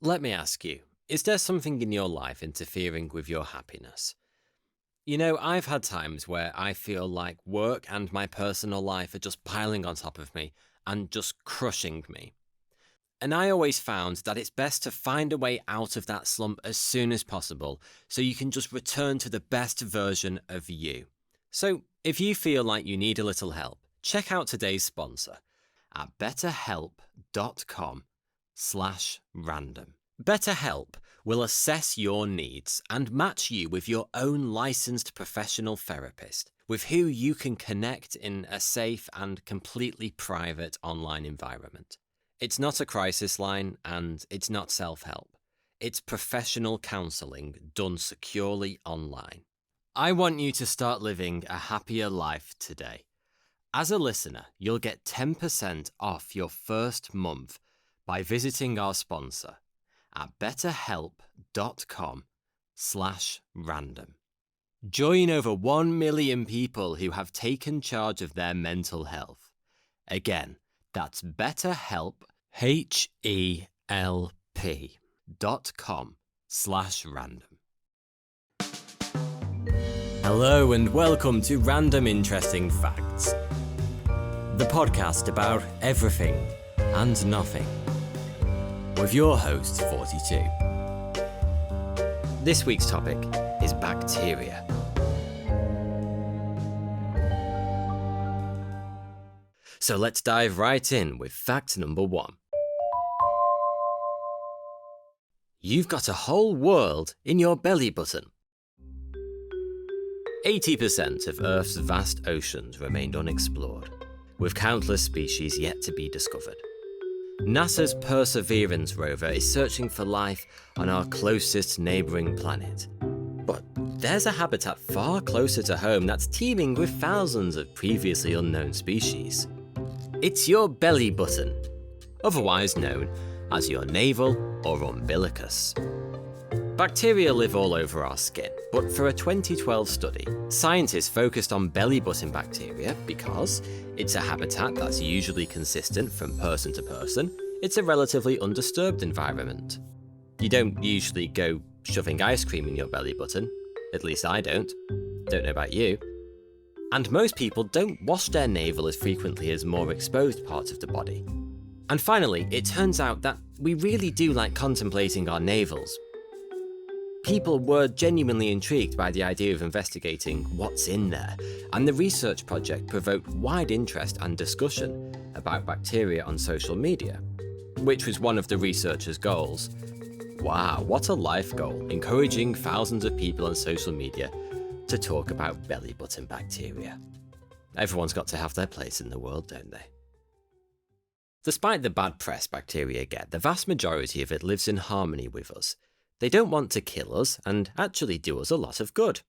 Let me ask you, is there something in your life interfering with your happiness? You know, I've had times where I feel like work and my personal life are just piling on top of me and just crushing me. And I always found that it's best to find a way out of that slump as soon as possible so you can just return to the best version of you. So, if you feel like you need a little help, check out today's sponsor at betterhelp.com/random. BetterHelp will assess your needs and match you with your own licensed professional therapist, with who you can connect in a safe and completely private online environment. It's not a crisis line and it's not self-help. It's professional counselling done securely online. I want you to start living a happier life today. As a listener, you'll get 10% off your first month by visiting our sponsor at betterhelp.com/random. Join over 1 million people who have taken charge of their mental health. Again, that's betterhelp, HELP.com/random. Hello and welcome to Random Interesting Facts, the podcast about everything and nothing, with your host 42. This week's topic is bacteria. So let's dive right in with fact number 1. You've got a whole world in your belly button. 80% of Earth's vast oceans remained unexplored, with countless species yet to be discovered. NASA's Perseverance rover is searching for life on our closest neighbouring planet. But there's a habitat far closer to home that's teeming with thousands of previously unknown species. It's your belly button, otherwise known as your navel or umbilicus. Bacteria live all over our skin, but for a 2012 study, scientists focused on belly button bacteria because it's a habitat that's usually consistent from person to person. It's a relatively undisturbed environment. You don't usually go shoving ice cream in your belly button. At least I don't. Don't know about you. And most people don't wash their navel as frequently as more exposed parts of the body. And finally, it turns out that we really do like contemplating our navels. People were genuinely intrigued by the idea of investigating what's in there, and the research project provoked wide interest and discussion about bacteria on social media, which was one of the researchers' goals. Wow, what a life goal, encouraging thousands of people on social media to talk about belly button bacteria. Everyone's got to have their place in the world, don't they? Despite the bad press bacteria get, the vast majority of it lives in harmony with us. They don't want to kill us and actually do us a lot of good.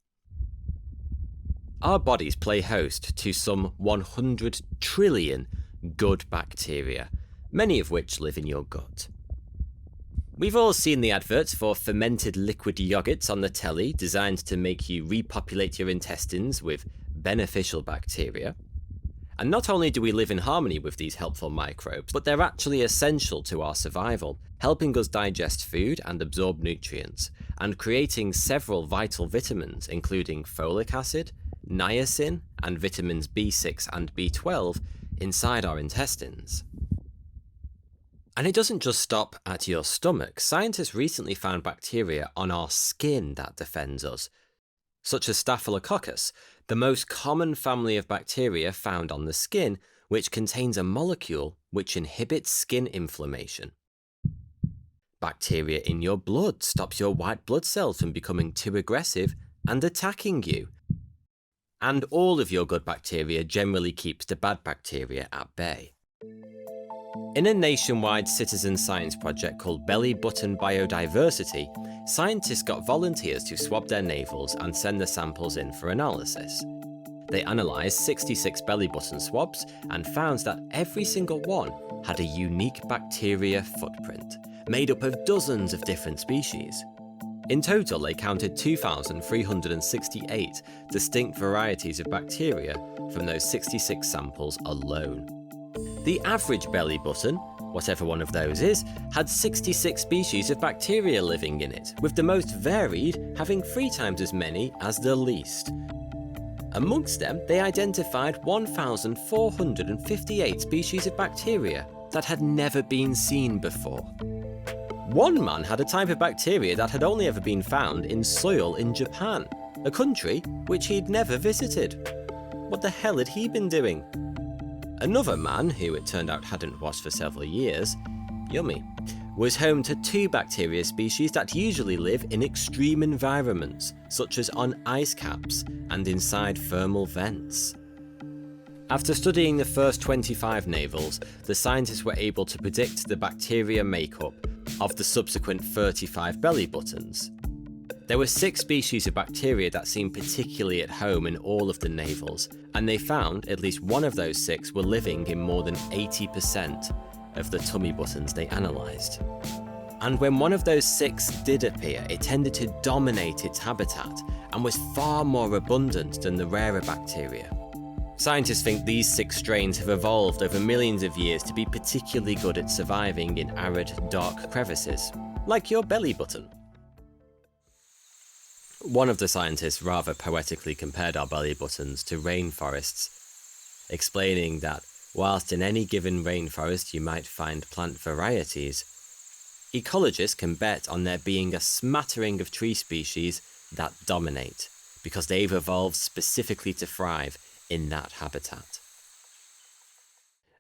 Our bodies play host to some 100 trillion good bacteria, many of which live in your gut. We've all seen the adverts for fermented liquid yogurts on the telly designed to make you repopulate your intestines with beneficial bacteria. And not only do we live in harmony with these helpful microbes, but they're actually essential to our survival, helping us digest food and absorb nutrients, and creating several vital vitamins, including folic acid, niacin, and vitamins B6 and B12 inside our intestines. And it doesn't just stop at your stomach. Scientists recently found bacteria on our skin that defends us, such as Staphylococcus, the most common family of bacteria found on the skin, which contains a molecule which inhibits skin inflammation. Bacteria in your blood stops your white blood cells from becoming too aggressive and attacking you. And all of your good bacteria generally keeps the bad bacteria at bay. In a nationwide citizen science project called Bellybutton Biodiversity, scientists got volunteers to swab their navels and send the samples in for analysis. They analysed 66 belly button swabs and found that every single one had a unique bacteria footprint, made up of dozens of different species. In total, they counted 2,368 distinct varieties of bacteria from those 66 samples alone. The average belly button, whatever one of those is, had 66 species of bacteria living in it, with the most varied having 3 times as many as the least. Amongst them, they identified 1,458 species of bacteria that had never been seen before. One man had a type of bacteria that had only ever been found in soil in Japan, a country which he'd never visited. What the hell had he been doing? Another man, who it turned out hadn't washed for several years, yummy, was home to 2 bacteria species that usually live in extreme environments, such as on ice caps and inside thermal vents. After studying the first 25 navels, the scientists were able to predict the bacteria makeup of the subsequent 35 belly buttons. There were 6 species of bacteria that seemed particularly at home in all of the navels, and they found at least one of those 6 were living in more than 80% of the tummy buttons they analysed. And when one of those 6 did appear, it tended to dominate its habitat and was far more abundant than the rarer bacteria. Scientists think these 6 strains have evolved over millions of years to be particularly good at surviving in arid, dark crevices, like your belly button. One of the scientists rather poetically compared our belly buttons to rainforests, explaining that whilst in any given rainforest you might find plant varieties, ecologists can bet on there being a smattering of tree species that dominate, because they've evolved specifically to thrive in that habitat.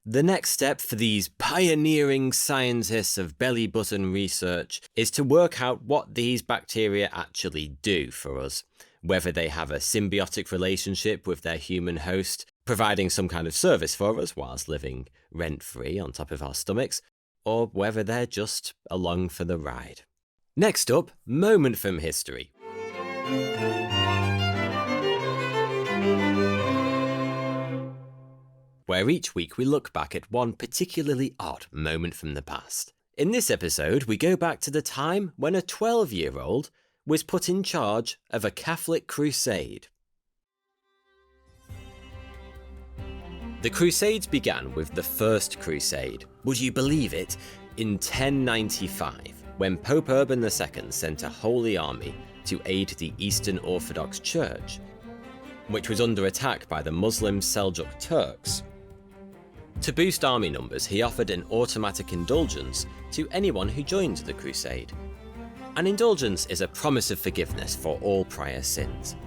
The next step for these pioneering scientists of belly button research is to work out what these bacteria actually do for us, whether they have a symbiotic relationship with their human host, providing some kind of service for us whilst living rent-free on top of our stomachs, or whether they're just along for the ride. Next up, moment from history. Where each week we look back at one particularly odd moment from the past. In this episode, we go back to the time when a 12-year-old was put in charge of a Catholic crusade. The Crusades began with the First Crusade, would you believe it, in 1095, when Pope Urban II sent a holy army to aid the Eastern Orthodox Church, which was under attack by the Muslim Seljuk Turks. To boost army numbers, he offered an automatic indulgence to anyone who joined the crusade. An indulgence is a promise of forgiveness for all prior sins.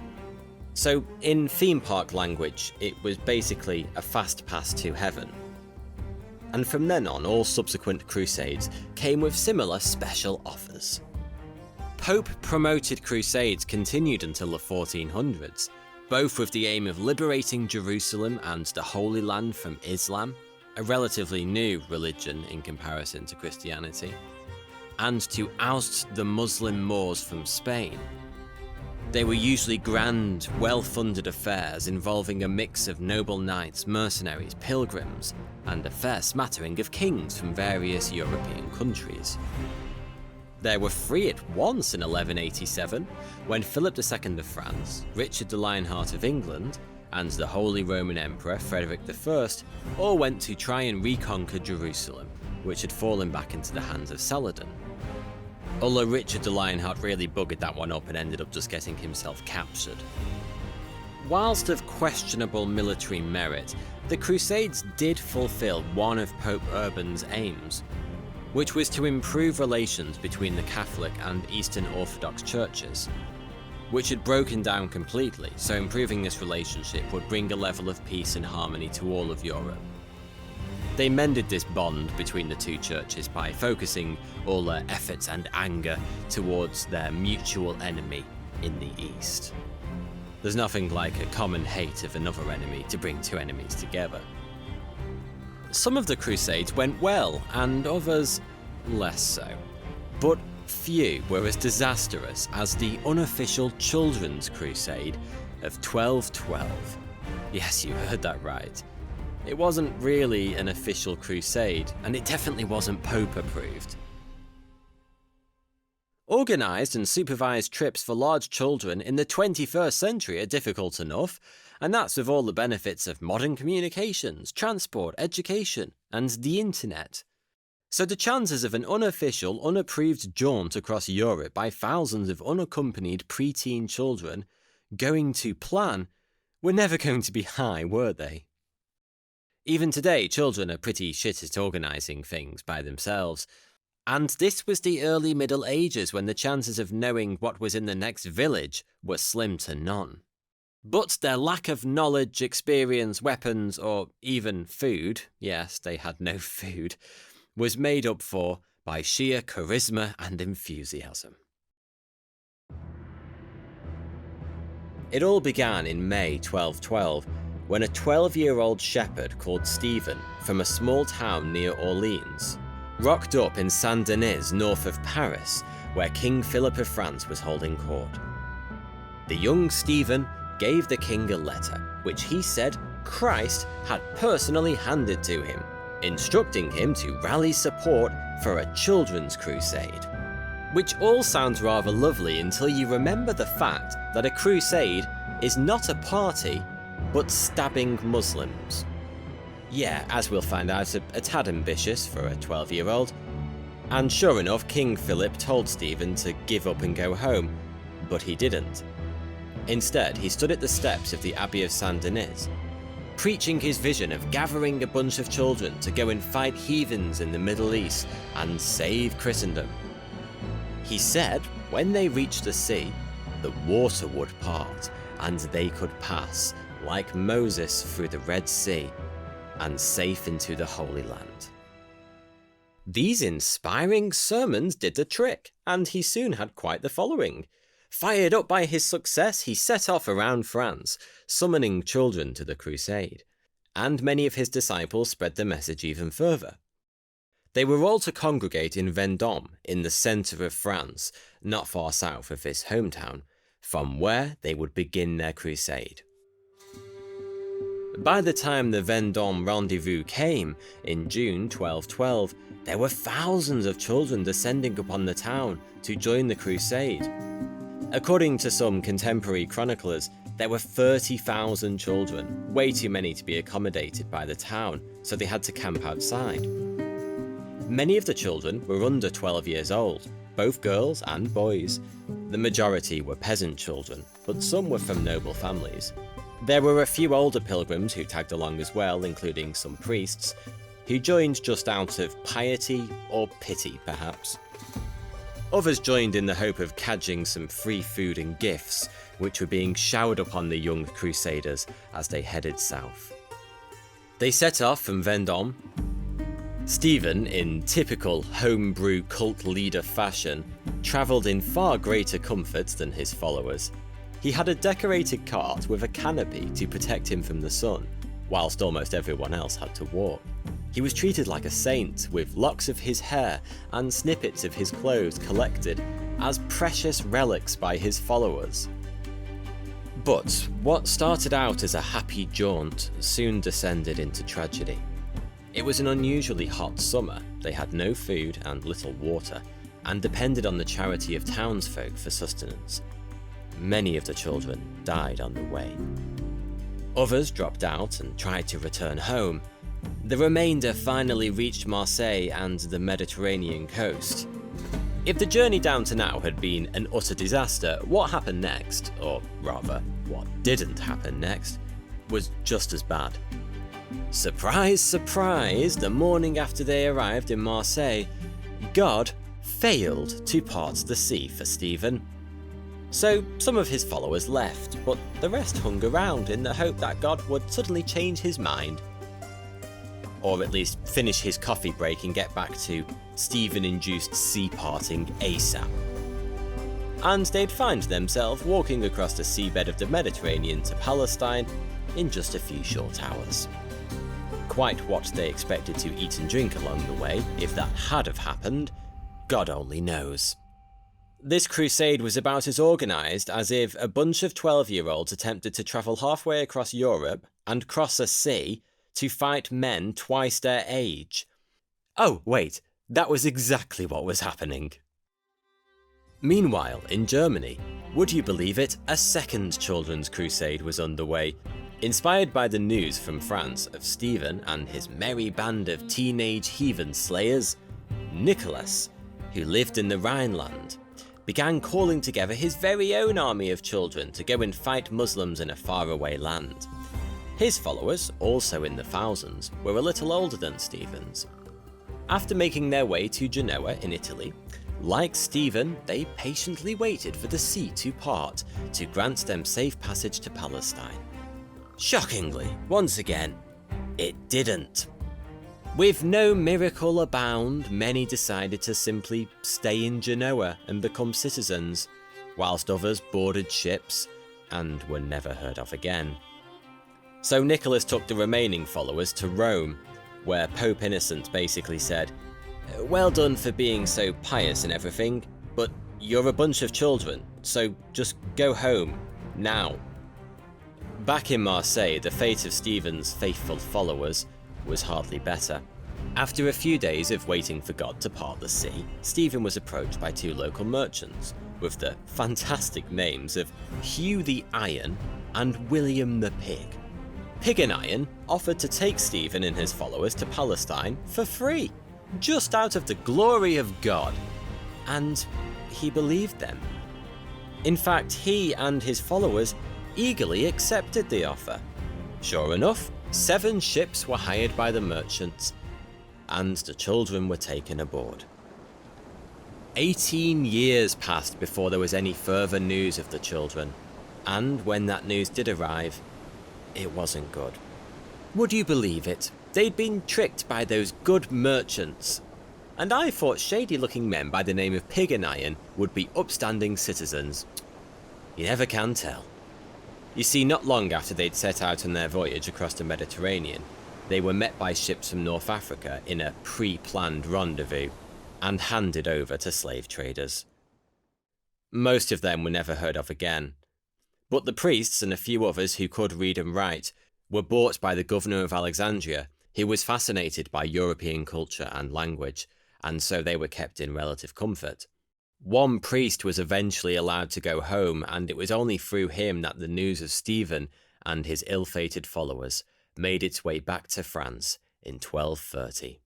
So, in theme park language, it was basically a fast pass to heaven. And from then on, all subsequent crusades came with similar special offers. Pope-promoted crusades continued until the 1400s, both with the aim of liberating Jerusalem and the Holy Land from Islam, a relatively new religion in comparison to Christianity, and to oust the Muslim Moors from Spain. They were usually grand, well-funded affairs involving a mix of noble knights, mercenaries, pilgrims, and a fair smattering of kings from various European countries. There were 3 at once in 1187, when Philip II of France, Richard the Lionheart of England, and the Holy Roman Emperor Frederick I all went to try and reconquer Jerusalem, which had fallen back into the hands of Saladin. Although Richard the Lionheart really buggered that one up and ended up just getting himself captured. Whilst of questionable military merit, the Crusades did fulfill one of Pope Urban's aims, which was to improve relations between the Catholic and Eastern Orthodox churches, which had broken down completely, so improving this relationship would bring a level of peace and harmony to all of Europe. They mended this bond between the two churches by focusing all their efforts and anger towards their mutual enemy in the East. There's nothing like a common hate of another enemy to bring two enemies together. Some of the Crusades went well, and others less so. But few were as disastrous as the unofficial Childrens Crusade of 1212. Yes, you heard that right. It wasn't really an official crusade, and it definitely wasn't Pope approved. Organised and supervised trips for large children in the 21st century are difficult enough, and that's with all the benefits of modern communications, transport, education, and the internet. So the chances of an unofficial, unapproved jaunt across Europe by thousands of unaccompanied preteen children going to plan were never going to be high, were they? Even today, children are pretty shit at organising things by themselves. And this was the early Middle Ages, when the chances of knowing what was in the next village were slim to none. But their lack of knowledge, experience, weapons, or even food, yes, they had no food, was made up for by sheer charisma and enthusiasm. It all began in May 1212, when a 12-year-old shepherd called Stephen from a small town near Orleans rocked up in Saint-Denis north of Paris, where King Philip of France was holding court. The young Stephen gave the king a letter, which he said Christ had personally handed to him, instructing him to rally support for a Childrens Crusade. Which all sounds rather lovely until you remember the fact that a crusade is not a party, but stabbing Muslims. Yeah, as we'll find out, a tad ambitious for a 12-year-old. And sure enough, King Philip told Stephen to give up and go home, but he didn't. Instead, he stood at the steps of the Abbey of Saint-Denis, preaching his vision of gathering a bunch of children to go and fight heathens in the Middle East and save Christendom. He said when they reached the sea, the water would part and they could pass, like Moses through the Red Sea, and safe into the Holy Land. These inspiring sermons did the trick, and he soon had quite the following. Fired up by his success, he set off around France, summoning children to the crusade, and many of his disciples spread the message even further. They were all to congregate in Vendôme, in the centre of France, not far south of his hometown, from where they would begin their crusade. By the time the Vendôme rendezvous came, in June 1212, there were thousands of children descending upon the town to join the crusade. According to some contemporary chroniclers, there were 30,000 children, way too many to be accommodated by the town, so they had to camp outside. Many of the children were under 12 years old, both girls and boys. The majority were peasant children, but some were from noble families. There were a few older pilgrims who tagged along as well, including some priests, who joined just out of piety or pity, perhaps. Others joined in the hope of cadging some free food and gifts, which were being showered upon the young crusaders as they headed south. They set off from Vendôme. Stephen, in typical homebrew cult leader fashion, travelled in far greater comfort than his followers. He had a decorated cart with a canopy to protect him from the sun, whilst almost everyone else had to walk. He was treated like a saint, with locks of his hair and snippets of his clothes collected as precious relics by his followers. But what started out as a happy jaunt soon descended into tragedy. It was an unusually hot summer, they had no food and little water, and depended on the charity of townsfolk for sustenance. Many of the children died on the way. Others dropped out and tried to return home. The remainder finally reached Marseille and the Mediterranean coast. If the journey down to now had been an utter disaster, what happened next, or rather, what didn't happen next, was just as bad. Surprise, surprise, the morning after they arrived in Marseille, God failed to part the sea for Stephen. So some of his followers left, but the rest hung around in the hope that God would suddenly change his mind. Or at least finish his coffee break and get back to Stephen-induced sea parting ASAP. And they'd find themselves walking across the seabed of the Mediterranean to Palestine in just a few short hours. Quite what they expected to eat and drink along the way, if that had have happened, God only knows. This crusade was about as organised as if a bunch of 12-year-olds attempted to travel halfway across Europe and cross a sea to fight men twice their age. Oh, wait, that was exactly what was happening. Meanwhile, in Germany, would you believe it, a second Children's Crusade was underway, inspired by the news from France of Stephen and his merry band of teenage heathen slayers. Nicholas, who lived in the Rhineland, began calling together his very own army of children to go and fight Muslims in a faraway land. His followers, also in the thousands, were a little older than Stephen's. After making their way to Genoa in Italy, like Stephen, they patiently waited for the sea to part to grant them safe passage to Palestine. Shockingly, once again, it didn't. With no miracle abound, many decided to simply stay in Genoa and become citizens, whilst others boarded ships and were never heard of again. So Nicholas took the remaining followers to Rome, where Pope Innocent basically said, "Well done for being so pious and everything, but you're a bunch of children, so just go home, now." Back in Marseille, the fate of Stephen's faithful followers was hardly better. After a few days of waiting for God to part the sea, Stephen was approached by two local merchants with the fantastic names of Hugh the Iron and William the Pig. Pig and Iron offered to take Stephen and his followers to Palestine for free, just out of the glory of God, and he believed them. In fact, he and his followers eagerly accepted the offer. Sure enough, 7 ships were hired by the merchants, and the children were taken aboard. 18 years passed before there was any further news of the children, and when that news did arrive, it wasn't good. Would you believe it? They'd been tricked by those good merchants. And I thought shady-looking men by the name of Pig and Iron would be upstanding citizens. You never can tell. You see, not long after they'd set out on their voyage across the Mediterranean, they were met by ships from North Africa in a pre-planned rendezvous and handed over to slave traders. Most of them were never heard of again, but the priests and a few others who could read and write were bought by the governor of Alexandria, who was fascinated by European culture and language, and so they were kept in relative comfort. One priest was eventually allowed to go home, and it was only through him that the news of Stephen and his ill-fated followers made its way back to France in 1230.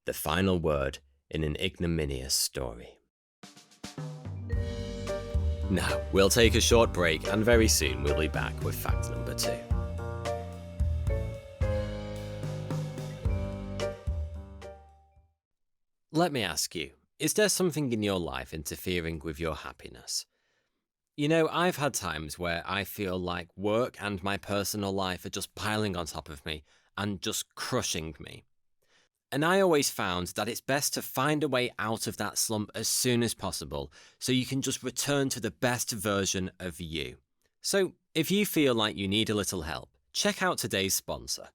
The final word in an ignominious story. Now, we'll take a short break, and very soon we'll be back with fact number 2. Let me ask you, is there something in your life interfering with your happiness? You know, I've had times where I feel like work and my personal life are just piling on top of me and just crushing me. And I always found that it's best to find a way out of that slump as soon as possible so you can just return to the best version of you. So if you feel like you need a little help, check out today's sponsor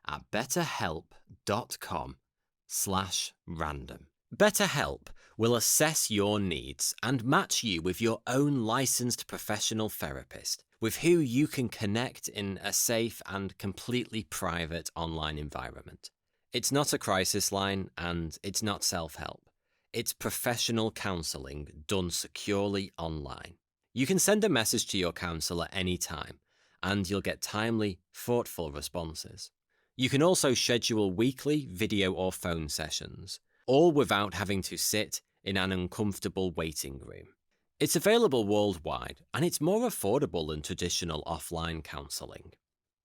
at betterhelp.com/random. BetterHelp will assess your needs and match you with your own licensed professional therapist, with who you can connect in a safe and completely private online environment. It's not a crisis line, and it's not self-help. It's professional counselling done securely online. You can send a message to your counsellor anytime, and you'll get timely, thoughtful responses. You can also schedule weekly video or phone sessions, all without having to sit in an uncomfortable waiting room. It's available worldwide, and it's more affordable than traditional offline counselling.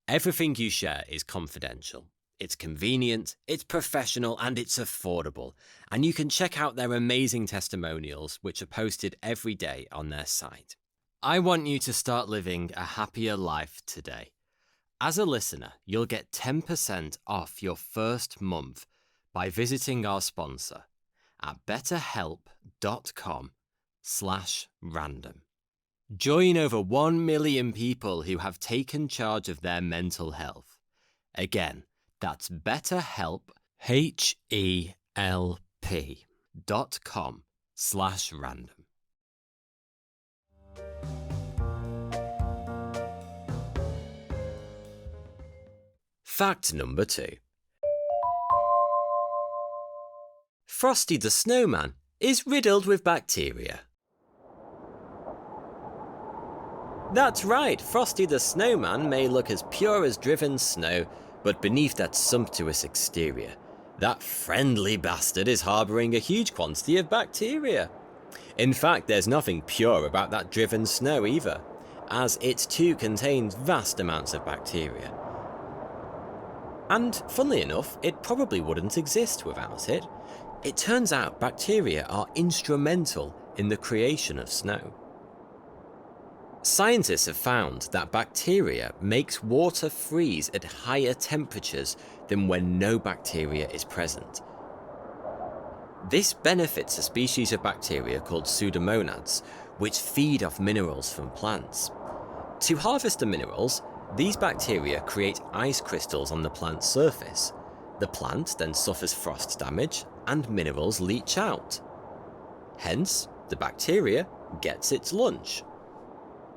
Everything you share is confidential. It's convenient, it's professional, and it's affordable. And you can check out their amazing testimonials, which are posted every day on their site. I want you to start living a happier life today. As a listener, you'll get 10% off your first month by visiting our sponsor at betterhelp.com/random. Join over 1 million people who have taken charge of their mental health. Again, that's BetterHelp, HELP.com/random. Fact number 2. Frosty the snowman is riddled with bacteria. That's right, Frosty the snowman may look as pure as driven snow, but beneath that sumptuous exterior, That friendly bastard is harbouring a huge quantity of bacteria. In fact, there's nothing pure about that driven snow either, as it too contains vast amounts of bacteria. And funnily enough, it probably wouldn't exist without it. It turns out bacteria are instrumental in the creation of snow. Scientists have found that bacteria makes water freeze at higher temperatures than when no bacteria is present. This benefits a species of bacteria called pseudomonads, which feed off minerals from plants. To harvest the minerals, these bacteria create ice crystals on the plant's surface. The plant then suffers frost damage and minerals leach out. Hence, the bacteria gets its lunch.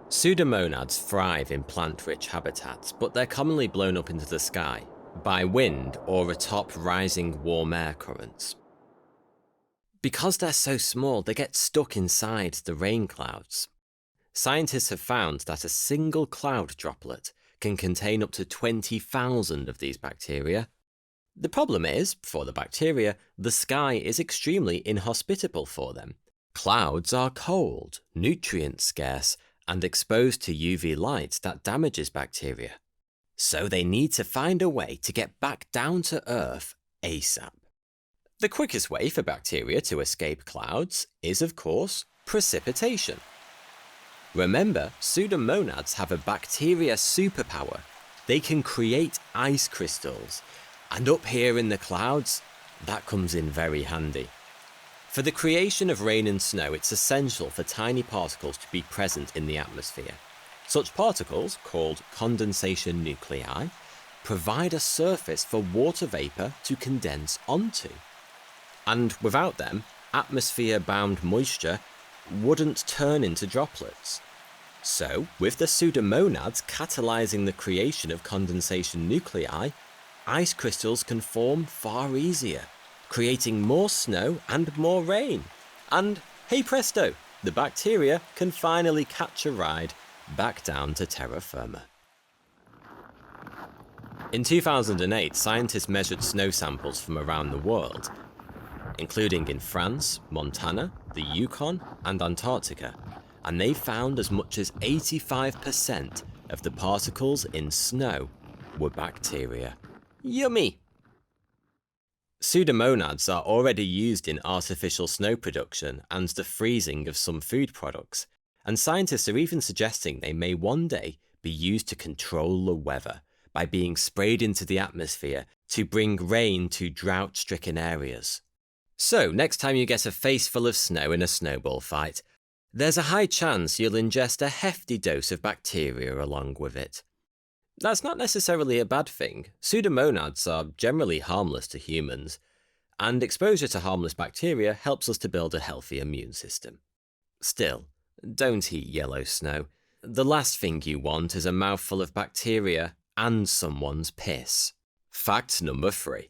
Pseudomonads thrive in plant-rich habitats, but they're commonly blown up into the sky by wind or atop rising warm air currents. Because they're so small, they get stuck inside the rain clouds. Scientists have found that a single cloud droplet can contain up to 20,000 of these bacteria. The problem is, for the bacteria, the sky is extremely inhospitable for them. Clouds are cold, nutrient scarce, and exposed to UV light that damages bacteria. So they need to find a way to get back down to Earth ASAP. The quickest way for bacteria to escape clouds is, of course, precipitation. Remember, pseudomonads have a bacteria superpower. They can create ice crystals, and up here in the clouds, that comes in very handy. For the creation of rain and snow, it's essential for tiny particles to be present in the atmosphere. Such particles, called condensation nuclei, provide a surface for water vapour to condense onto. And without them, atmosphere-bound moisture wouldn't turn into droplets. So, with the pseudomonads catalysing the creation of condensation nuclei, ice crystals can form far easier, creating more snow and more rain. And hey presto, the bacteria can finally catch a ride back down to terra firma. In 2008, scientists measured snow samples from around the world, including in France, Montana, the Yukon, and Antarctica, and they found as much as 85% of the particles in snow were bacteria. Yummy! Pseudomonads are already used in artificial snow production and the freezing of some food products, and scientists are even suggesting they may one day be used to control the weather by being sprayed into the atmosphere to bring rain to drought-stricken areas. So, next time you get a face full of snow in a snowball fight, there's a high chance you'll ingest a hefty dose of bacteria along with it. That's not necessarily a bad thing. Pseudomonads are generally harmless to humans, and exposure to harmless bacteria helps us to build a healthy immune system. Still, don't eat yellow snow. The last thing you want is a mouthful of bacteria and someone's piss. Fact number 3.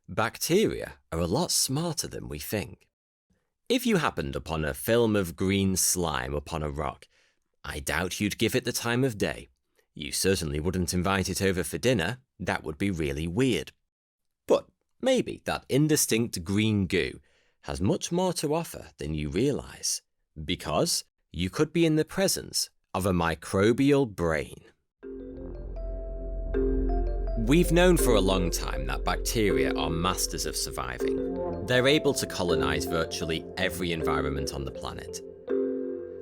Bacteria are a lot smarter than we think. If you happened upon a film of green slime upon a rock, I doubt you'd give it the time of day. You certainly wouldn't invite it over for dinner. That would be really weird. But maybe that indistinct green goo has much more to offer than you realise, because you could be in the presence of a microbial brain. We've known for a long time that bacteria are masters of surviving. They're able to colonise virtually every environment on the planet.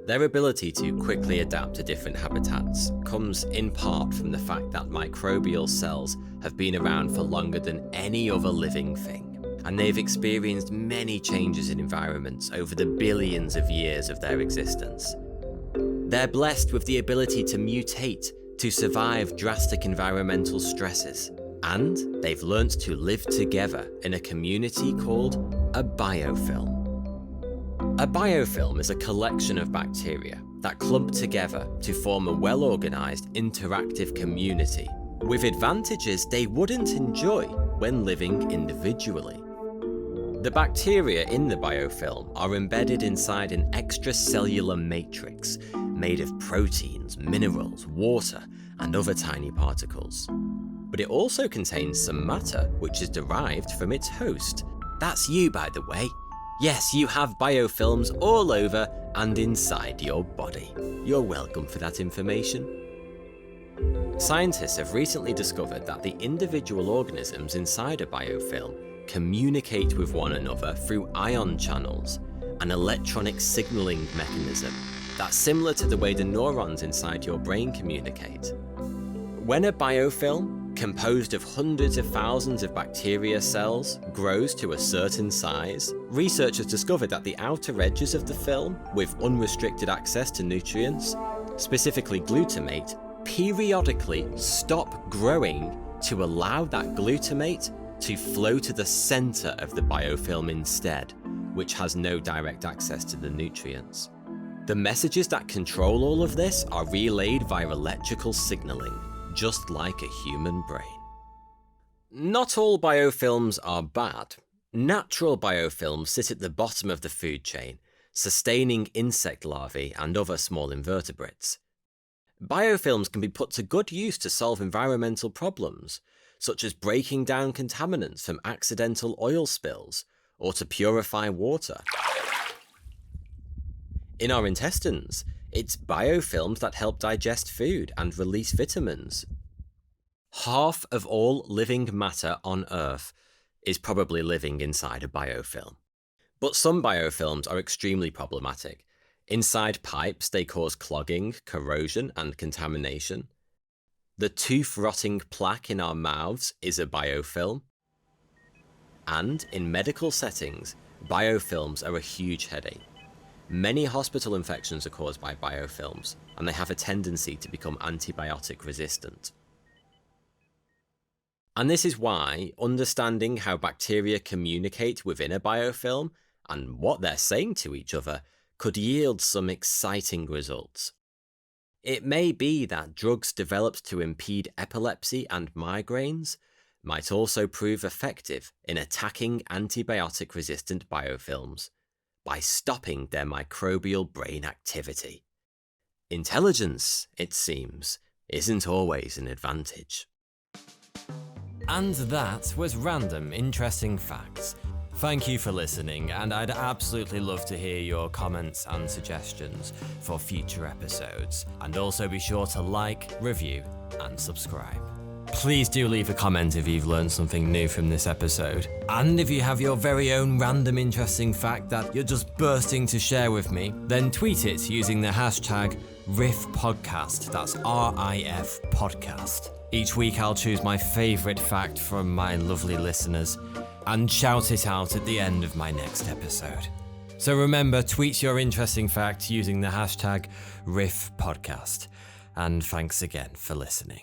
Their ability to quickly adapt to different habitats comes in part from the fact that microbial cells have been around for longer than any other living thing, and they've experienced many changes in environments over the billions of years of their existence. They're blessed with the ability to mutate to survive drastic environmental stresses, and they've learnt to live together in a community called a biofilm. A biofilm is a collection of bacteria that clump together to form a well-organised interactive community with advantages they wouldn't enjoy when living individually. The bacteria in the biofilm are embedded inside an extracellular matrix made of proteins, minerals, water, and other tiny particles. but it also contains some matter which is derived from its host. That's you, by the way. Yes, you have biofilms all over and inside your body. You're welcome for that information. Scientists have recently discovered that the individual organisms inside a biofilm communicate with one another through ion channels, an electronic signaling mechanism that's similar to the way the neurons inside your brain communicate. When a biofilm, composed of hundreds of thousands of bacteria cells, grows to a certain size, researchers discovered that the outer edges of the film, with unrestricted access to nutrients, specifically glutamate, periodically stop growing to allow that glutamate to flow to the center of the biofilm instead, which has no direct access to the nutrients. The messages that control all of this are relayed via electrical signaling, just like a human brain. Not all biofilms are bad. Natural biofilms sit at the bottom of the food chain, sustaining insect larvae and other small invertebrates. Biofilms can be put to good use to solve environmental problems, such as breaking down contaminants from accidental oil spills, or to purify water. In our intestines, it's biofilms that help digest food and release vitamins. Half of all living matter on Earth is probably living inside a biofilm. But some biofilms are extremely problematic. Inside pipes, they cause clogging, corrosion, and contamination. The tooth-rotting plaque in our mouths is a biofilm. And in medical settings, biofilms are a huge headache. Many hospital infections are caused by biofilms, and they have a tendency to become antibiotic resistant. And this is why understanding how bacteria communicate within a biofilm and what they're saying to each other could yield some exciting results. It may be that drugs developed to impede epilepsy and migraines might also prove effective in attacking antibiotic-resistant biofilms by stopping their microbial brain activity. Intelligence, it seems, isn't always an advantage. And that was Random Interesting Facts. Thank you for listening, and I'd absolutely love to hear your comments and suggestions for future episodes. And also be sure to like, review, and subscribe. Please do leave a comment if you've learned something new from this episode. And if you have your very own random interesting fact that you're just bursting to share with me, then tweet it using the hashtag RIFPodcast. That's RIF Podcast. Each week I'll choose my favourite fact from my lovely listeners and shout it out at the end of my next episode. So remember, tweet your interesting fact using the hashtag RIFPodcast. And thanks again for listening.